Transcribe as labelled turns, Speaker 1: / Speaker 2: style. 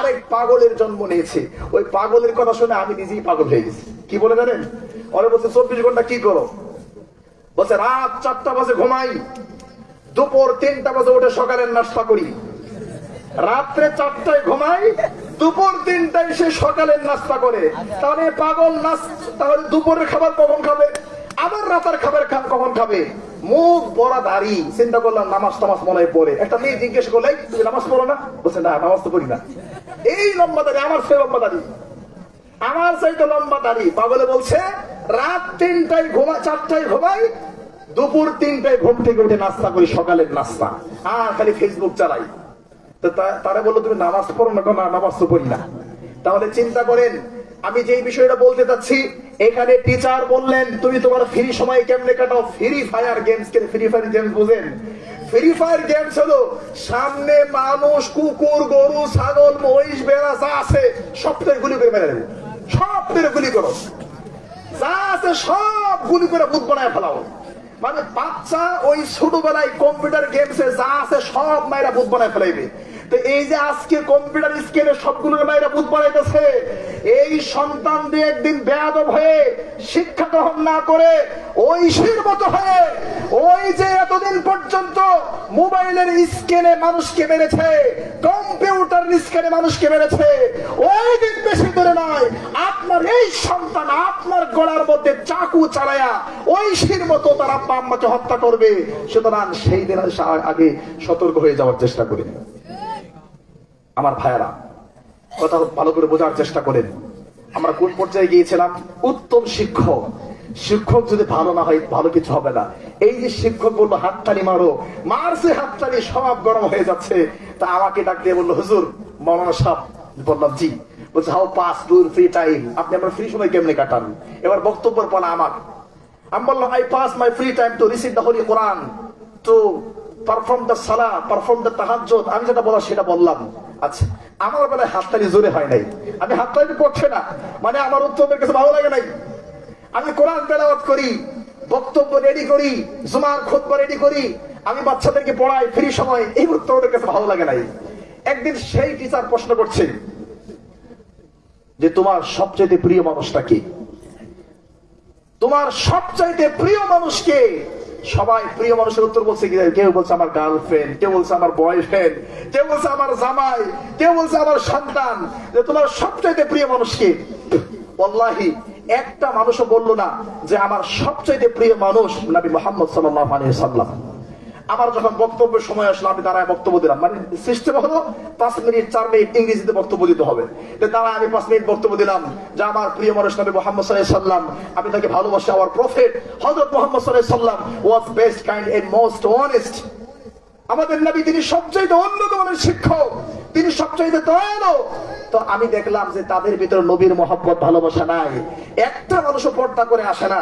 Speaker 1: আরেক পাগলের জন্ম নিয়েছে। ওই পাগলের কথা শুনে আমি নিজেই পাগল হয়ে গেছি। কি বলে জানেন? ওরা বলছে 24 ঘন্টা কি করো? বলছে রাত 4টা বাজে ঘুমাই, দুপুর 3টা বাজে উঠে সকালের নাস্তা করি। রাত্রে 4টায় ঘুমাই, দুপুর 3টায় সে সকালের নাস্তা করে। তাহলে পাগল তাহলে দুপুরের খাবার কখন খাবে, আবার রাতের খাবার কখন খাবে? মুখ বড়া দাড়ি। চিন্তা করলাম নামাজ টামাজ মনে হয় পড়ে। একটা মেয়ে জিজ্ঞেস করলে তুমি নামাজ পড়ো না? বলছে না, নামাজ তো পড়ি না। এই লম্বা দাড়ি, আমার সেই লম্বা দাড়ি, আমার চাইতে লম্বা দাড়ি। পাগলে বলছে রাত 3টায় ঘুমাই, 4টায় ঘুমাই, দুপুর 3টায় ঘুম থেকে উঠে নাস্তা করি, সকালের নাস্তা, আর খালি ফেসবুক চালাই। তো তারা বললো তুমি নামাজ পড়ো না? না, নামাজ তো পড়ি না। তাহলে চিন্তা করেন আমি যেই বিষয়টা বলতে চাচ্ছি। এখানে টিচার বললেন তুমি তোমার ফ্রি সময় কেমনে কাটাও? Free fire games. কে ফ্রি ফায়ার গেমস বোঝেন? ফ্রি ফায়ার গেমস হলো সামনে মানুষ, কুকুর, গরু, ছাগল, মহিষ, বেড়া যা আছে সব থেকে গুলি করে মেরে দেবো, সব থেকে গুলি করো, যা আছে সব গুলি করে ভূত বানায় ফেলাও। মানে বাচ্চা ওই ছোটবেলায় কম্পিউটার গেমসে যা আছে সব মায়েরা ভূত বানায় ফেলাইবে। তো এই যে আজকে কম্পিউটার স্ক্রিনে সবগুলো মায়েরা ভূত বানাইতেছে, এই সন্তান দিয়ে একদিন বেয়াদব হয়ে শিক্ষা গ্রহণ না করে ঐশীর মতো হয়ে, ওই যে এতদিন পর্যন্ত মোবাইলের স্ক্রিনে মানুষকে মেরেছে, কম্পিউটার স্ক্রিনে মানুষকে মেরেছে, ওই দিন বেশি দূরে নয় আপনার এই সন্তান আপনার গলার মধ্যে চাকু চালায়া ঐশীর মতো তার আব্বা আম্মাকে হত্যা করবে। সুতরাং সেই দিন আগে সতর্ক হয়ে যাওয়ার চেষ্টা করেন। আমার ভাইয়ারা, কথা ভালো করে বোঝার চেষ্টা করেন। আমরা কোন পর্যায়ে গিয়েছিলাম? উত্তম শিক্ষক, শিক্ষক যদি ভালো না হয় ভালো কিছু হবে না। এই যে শিক্ষক বললো হাততালি মারো, মারছে হাততালি, সব গরম হয়ে যাচ্ছে। তা আমাকে ডাক দিয়ে বললো হুজুর, মৌলানা সাহেব। বললাম জি। বলছে how pass your free time? আপনি আপনার ফ্রি সময় কেমনে কাটান? এবার বক্তব্যের পালা আমার। আমি বললাম I pass my free time to receive the Holi Quran, to perform the Salah, perform the তাহাজ্জুদ। আমি যেটা বলা সেটা বললাম। আচ্ছা, আমার বেলায় হাততালি জোরে হয় নাই, আমি হাততালি করছে না, মানে আমার উত্তরের কাছে ভালো লাগে নাই। আমি কোরআন তেলাওয়াত করি, বক্তব্য রেডি করি, জুমার খুতবা রেডি করি, আমি বাচ্চাদেরকে পড়াই ফ্রি সময়, এই উত্তরের কাছে ভালো লাগে নাই। একদিন সেই টিচার প্রশ্ন করছে যে তোমার সবচেয়ে প্রিয় মানুষটা কি? তোমার সবচাইতে প্রিয় মানুষকে? সবাই প্রিয় মানুষের উত্তর বলছে কি? কেউ বলছে আমার গার্লফ্রেন্ড, কেউ বলছে আমার বয়ফ্রেন্ড, কেউ বলছে আমার জামাই, কেউ বলছে আমার সন্তান। যে তোমার সবচাইতে প্রিয় মানুষকে? ওয়াল্লাহি একটা মানুষও বললো না যে আমার সবচাইতে প্রিয় মানুষ নবী মুহাম্মদ সাল্লাল্লাহু আলাইহি ওয়াসাল্লাম। আমার যখন বক্তব্যের সময় আসলো আমি দাঁড়ায় বক্তব্য দিলাম। মানে সিস্টেম হলো 5 মিনিট 4 মিনিট ইংরেজিতে বক্তব্য দিতে হবে। দাঁড়ায় আমি 5 মিনিট বক্তব্য দিলাম যে আমার প্রিয় মানুষ নবী মুহাম্মদ সাল্লাল্লাহু আলাইহি ওয়াসাল্লাম, আমি তাকে ভালোবাসি। আওয়ার প্রফেট হযরত মুহাম্মদ সাল্লাল্লাহু আলাইহি ওয়াসাল্লাম was best kind and most honest. আমাদের নবী তিনি সবচেয়ে উন্নত মানের শিক্ষক, তিনি সবচেয়ে দয়ালু। তো আমি দেখলাম যে তাদের ভিতরে নবীর মহব্বত ভালোবাসা নাই। একটা মানুষও পর্দা করে আসে না।